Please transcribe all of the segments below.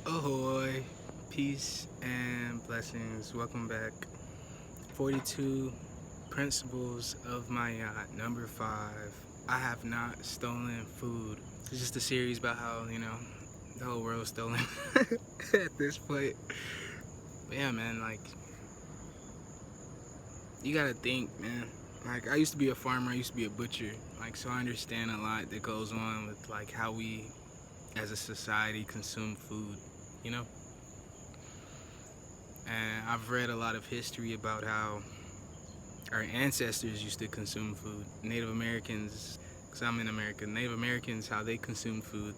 Ahoy, peace and blessings. Welcome back. 42 principles of my yacht. Number 5. I have not stolen food. It's just a series about how, the whole world's stolen at this point. But yeah, man, you gotta think, man. I used to be a farmer, I used to be a butcher. So I understand a lot that goes on with, how we as a society consume food, you know? And I've read a lot of history about how our ancestors used to consume food. Native Americans, because I'm in America, Native Americans, how they consume food.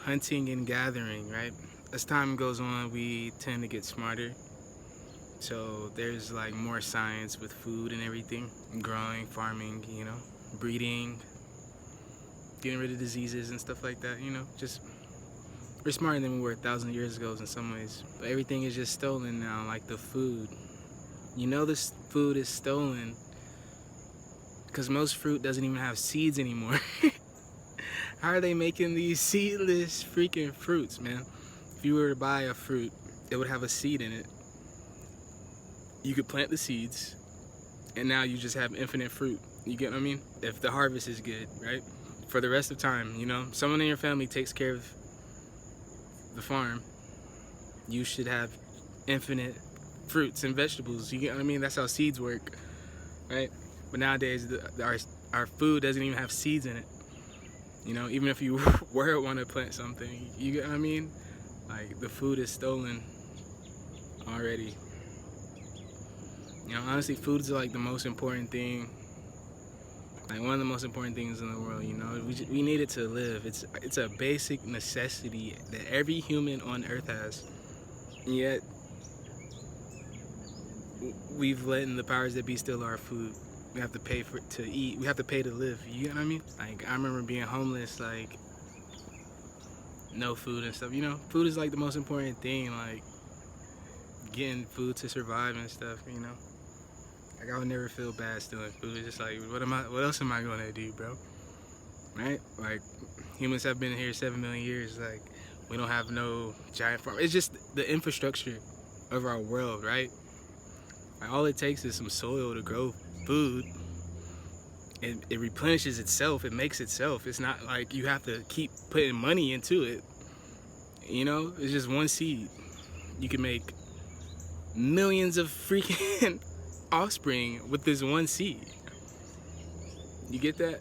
Hunting and gathering, right? As time goes on, we tend to get smarter. So there's more science with food and everything. Growing, farming, breeding, getting rid of diseases and stuff like that, just we're smarter than we were 1,000 years ago in some ways. But everything is just stolen now, like the food. This food is stolen because most fruit doesn't even have seeds anymore. How are they making these seedless freaking fruits, man? If you were to buy a fruit, it would have a seed in it. You could plant the seeds, and now you just have infinite fruit. You get what I mean? If the harvest is good, right? For the rest of time, someone in your family takes care of the farm, you should have infinite fruits and vegetables. You get what I mean? That's how seeds work, right? But nowadays, our food doesn't even have seeds in it. Even if you were to want to plant something, you get what I mean? The food is stolen already. Honestly, food is the most important thing. One of the most important things in the world. We need it to live. It's a basic necessity that every human on earth has. And yet, we've let the powers that be steal our food. We have to pay to eat. We have to pay to live. You know what I mean? I remember being homeless, no food and stuff. Food is the most important thing. Getting food to survive and stuff. I would never feel bad stealing food. It's just what else am I gonna do, bro? Right? Humans have been here 7 million years. We don't have no giant farm. It's just the infrastructure of our world, right? All it takes is some soil to grow food. It replenishes itself. It makes itself. It's not like you have to keep putting money into it. It's just one seed. You can make millions of freaking offspring with this one seed. You get that?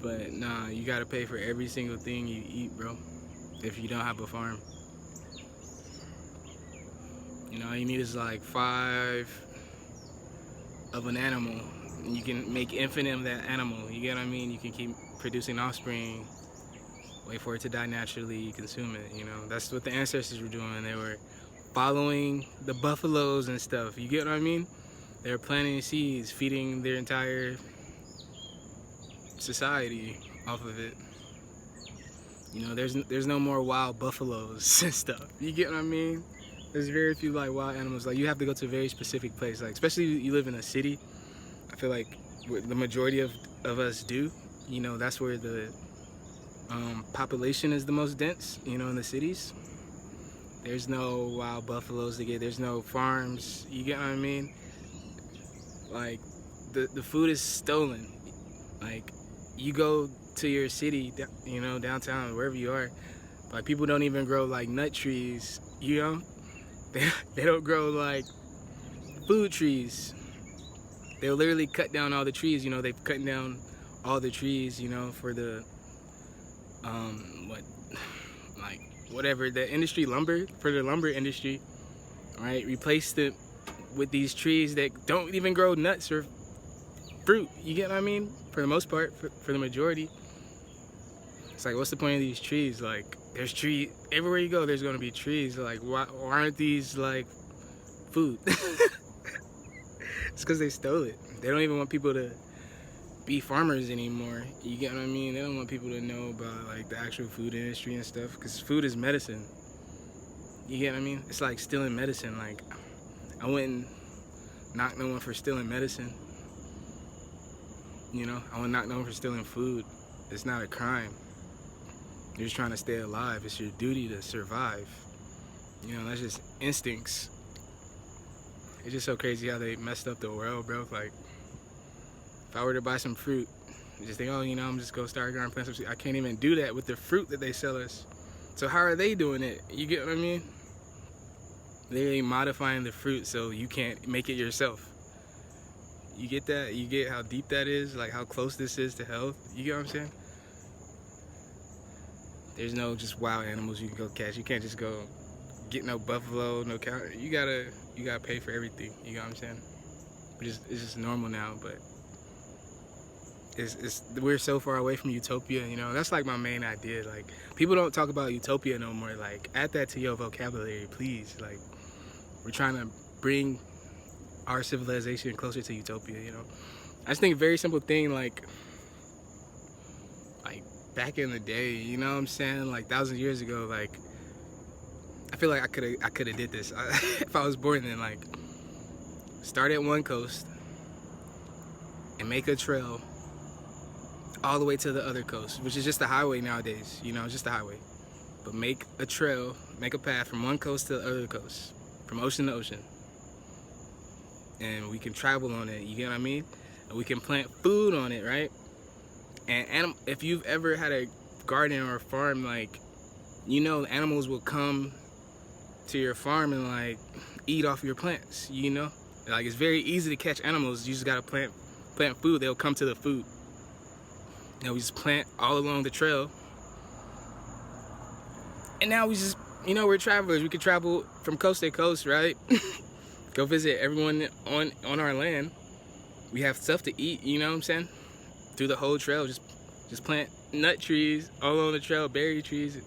But nah, you gotta pay for every single thing you eat, bro, if you don't have a farm. All you need is 5 of an animal, and you can make infinite of that animal. You get what I mean? You can keep producing offspring, wait for it to die naturally, consume it. That's what the ancestors were doing. They were following the buffaloes and stuff. You get what I mean? They were planting seeds, feeding their entire society off of it. There's no more wild buffaloes and stuff. You get what I mean? There's very few wild animals. You have to go to a very specific place. Especially you live in a city. I feel the majority of us do. That's where the population is the most dense. In the cities. There's no wild buffaloes to get. There's no farms. You get what I mean? The food is stolen. You go to your city, downtown, wherever you are, people don't even grow nut trees. They don't grow food trees. They'll literally cut down all the trees. They've cut down all the trees. For the whatever the industry, lumber, for the lumber industry, right? Replaced it with these trees that don't even grow nuts or fruit. You get what I mean? For the most part, for the majority. It's what's the point of these trees? There's trees everywhere you go. There's gonna be trees. Why aren't these food? It's because they stole it. They don't even want people to be farmers anymore. You get what I mean? They don't want people to know about the actual food industry and stuff, because food is medicine. You get what I mean? It's like stealing medicine. I wouldn't knock no one for stealing medicine. I wouldn't knock no one for stealing food. It's not a crime. You're just trying to stay alive. It's your duty to survive. You know, that's just instincts. It's just so crazy how they messed up the world, bro. Like, if I were to buy some fruit, just think, oh, you know, I'm just gonna start growing plants. I can't even do that with the fruit that they sell us. So how are they doing it? You get what I mean? They're modifying the fruit so you can't make it yourself. You get that? You get how deep that is? Like how close this is to health? You get what I'm saying? There's no just wild animals you can go catch. You can't just go get no buffalo, no cow. You gotta pay for everything. You know what I'm saying? It's just normal now, but we're so far away from utopia. You know, that's like my main idea. Like, people don't talk about utopia no more. Like, add that to your vocabulary, please. Like, we're trying to bring our civilization closer to utopia. You know, I just think a very simple thing, like back in the day, you know what I'm saying, like thousands of years ago, like I feel like I could have did this if I was born then. Like, start at one coast and make a trail all the way to the other coast, which is just a highway nowadays. You know, it's just a highway. But make a trail, make a path from one coast to the other coast, from ocean to ocean, and we can travel on it. You get what I mean? And we can plant food on it, right? And if you've ever had a garden or a farm, like, you know, animals will come to your farm and like eat off your plants. You know, like, it's very easy to catch animals. You just gotta plant food. They'll come to the food. You know, we just plant all along the trail. And now we just, you know, we're travelers. We can travel from coast to coast, right? Go visit everyone on our land. We have stuff to eat, you know what I'm saying? Through the whole trail, just plant nut trees all on the trail, berry trees,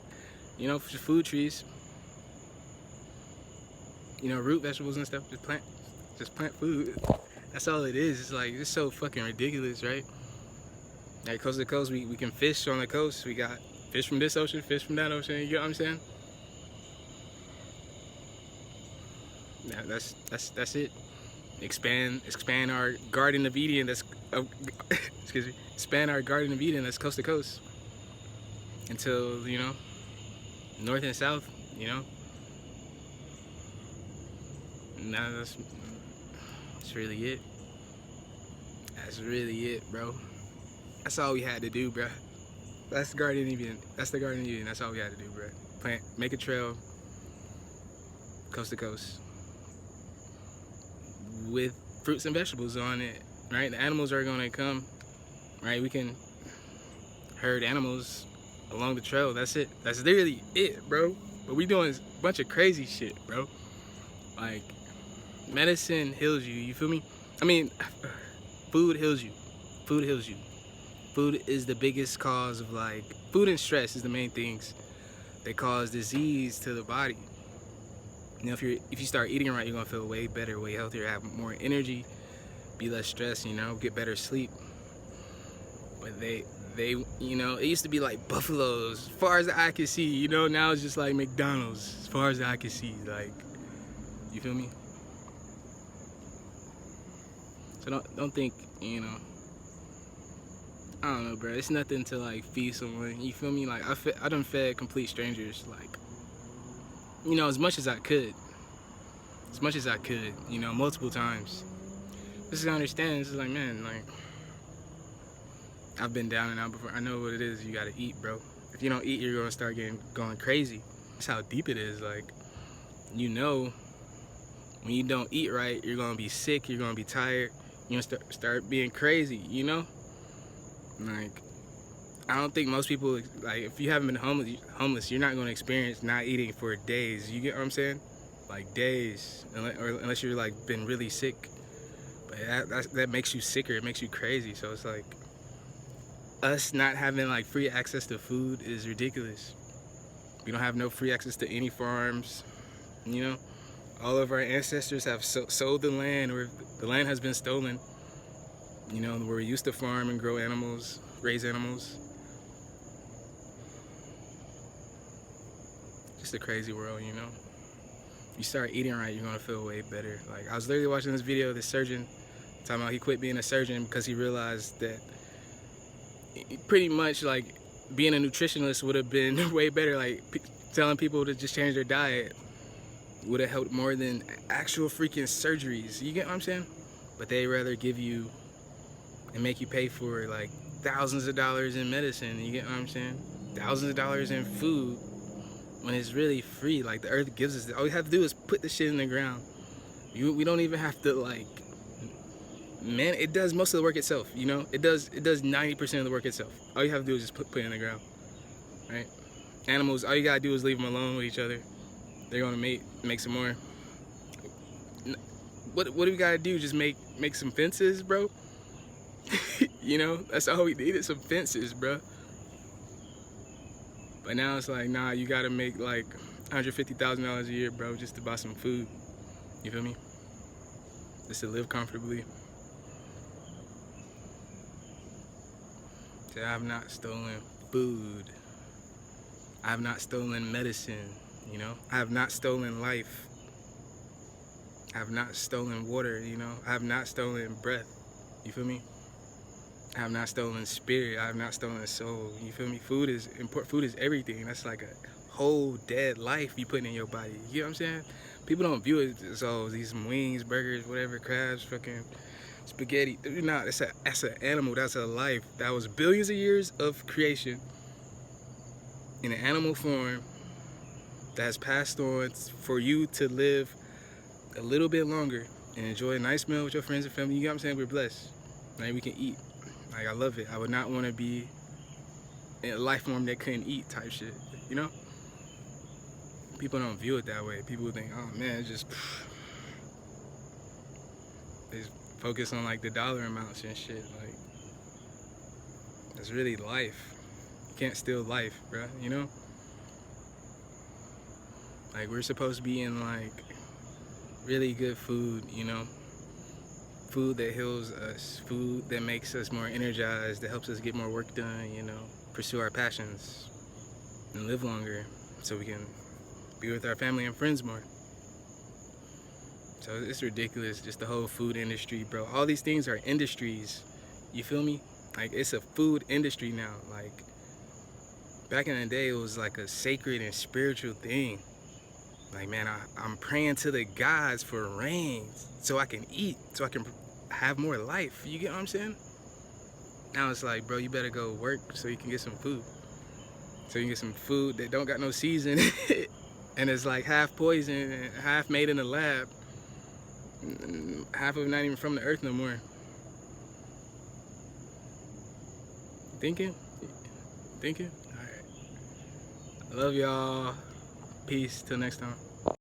you know, just food trees. You know, root vegetables and stuff. Just plant food. That's all it is. It's like, it's so fucking ridiculous, right? Like, coast to coast, we can fish on the coast. We got fish from this ocean, fish from that ocean. You know what I'm saying? Yeah, that's it. Expand our Garden of Eden. That's excuse me. Expand our Garden of Eden. That's coast to coast. Until, you know, north and south. You know. Nah, that's really it. That's really it, bro. That's all we had to do, bro. That's the Garden of Eden. That's the Garden of Eden. That's all we had to do, bro. Make a trail, coast to coast, with fruits and vegetables on it, right? The animals are gonna come, right? We can herd animals along the trail. That's it. That's literally it, bro. But we doing a bunch of crazy shit, bro. Like, medicine heals you. You feel me? I mean, food heals you. Food heals you. Food is the biggest cause of, like, food and stress is the main things that cause disease to the body. You know, if you start eating right, you're gonna feel way better, way healthier, have more energy, be less stressed, you know, get better sleep. But they you know, it used to be like buffaloes, as far as the eye can see, you know. Now it's just like McDonald's, as far as the eye can see. Like, you feel me? So don't think, you know, I don't know, bro. It's nothing to like feed someone. You feel me? Like, I done fed complete strangers, like, you know, as much as I could, you know, multiple times. Just to understand, it's like, man, like, I've been down and out before. I know what it is. You gotta eat, bro. If you don't eat, you're gonna start going crazy. That's how deep it is. Like, you know, when you don't eat right, you're gonna be sick. You're gonna be tired. You're gonna start being crazy. You know, like, I don't think most people, like, if you haven't been homeless, you're not gonna experience not eating for days. You get what I'm saying? Like, days, unless you're like been really sick. But that makes you sicker. It makes you crazy. So it's like, us not having like free access to food is ridiculous. We don't have no free access to any farms. You know, all of our ancestors have sold the land, or the land has been stolen. You know, where we used to farm and grow animals, raise animals. Just a crazy world, you know. You start eating right, you're gonna feel way better. Like, I was literally watching this video of this surgeon talking about he quit being a surgeon because he realized that pretty much, like, being a nutritionist would have been way better. Like telling people to just change their diet would have helped more than actual freaking surgeries. You get what I'm saying? But they rather give you and make you pay for like thousands of dollars in medicine. You get what I'm saying? Thousands of dollars in food when it's really free. Like the earth gives us. All we have to do is put the shit in the ground. We don't even have to like. Man, it does most of the work itself. You know, it does 90% of the work itself. All you have to do is just put it in the ground, right? Animals, all you gotta do is leave them alone with each other. They're gonna make some more. What do we gotta do? Just make some fences, bro? You know, that's all we needed, some fences, bro. But now it's like, nah, you gotta make like $150,000 a year, bro, just to buy some food. You feel me? Just to live comfortably. So I have not stolen food. I have not stolen medicine, you know? I have not stolen life. I have not stolen water, you know? I have not stolen breath. You feel me? I have not stolen spirit. I have not stolen soul. You feel me? Food is important. Food is everything. That's like a whole dead life you putting in your body. You know what I'm saying? People don't view it as, oh, these wings, burgers, whatever, crabs, fucking spaghetti. Nah, that's an animal. That's a life. That was billions of years of creation in an animal form that has passed on for you to live a little bit longer and enjoy a nice meal with your friends and family. You know what I'm saying? We're blessed. Like, we can eat. Like, I love it. I would not want to be in a life form that couldn't eat type shit, you know? People don't view it that way. People think, oh man, it's just, they just focus on like the dollar amounts and shit. Like, it's really life. You can't steal life, bro, you know? Like, we're supposed to be in like really good food, you know? Food that heals us, food that makes us more energized, that helps us get more work done, you know, pursue our passions and live longer so we can be with our family and friends more. So it's ridiculous, just the whole food industry, bro. All these things are industries, you feel me? Like, it's a food industry now. Like, back in the day, it was like a sacred and spiritual thing. Like, man, I'm praying to the gods for rain so I can eat, so I can have more life. You get what I'm saying? Now it's like, bro, you better go work so you can get some food. So you can get some food that don't got no season and it's like half poison and half made in the lab. Half of it not even from the earth no more. Thinking? Alright. I love y'all. Peace. Till next time.